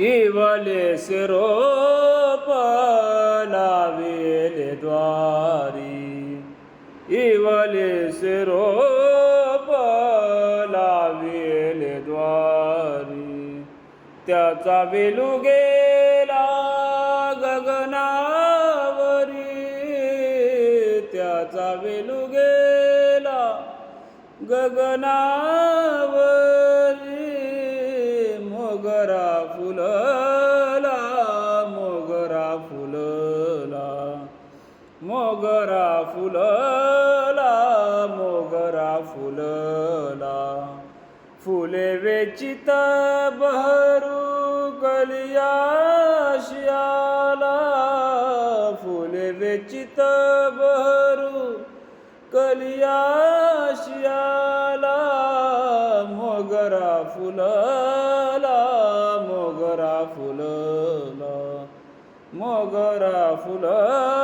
इवले रोप लावेले द्वारी, इवले रोप लावेले द्वारी. त्याचा वेलू गेला गगनावरी, त्याचा वेलू गेला गगनावरी. मोगरा फुलला, मोगरा फुलला, मोगरा फुलला, मोगरा फुलला. फुले वेचित बहरू कलियाशियाला, फुले वेचित बहरू कलियाशियाला. मोगरा फुलला, मोगरा फुलला, मोगरा फुलला.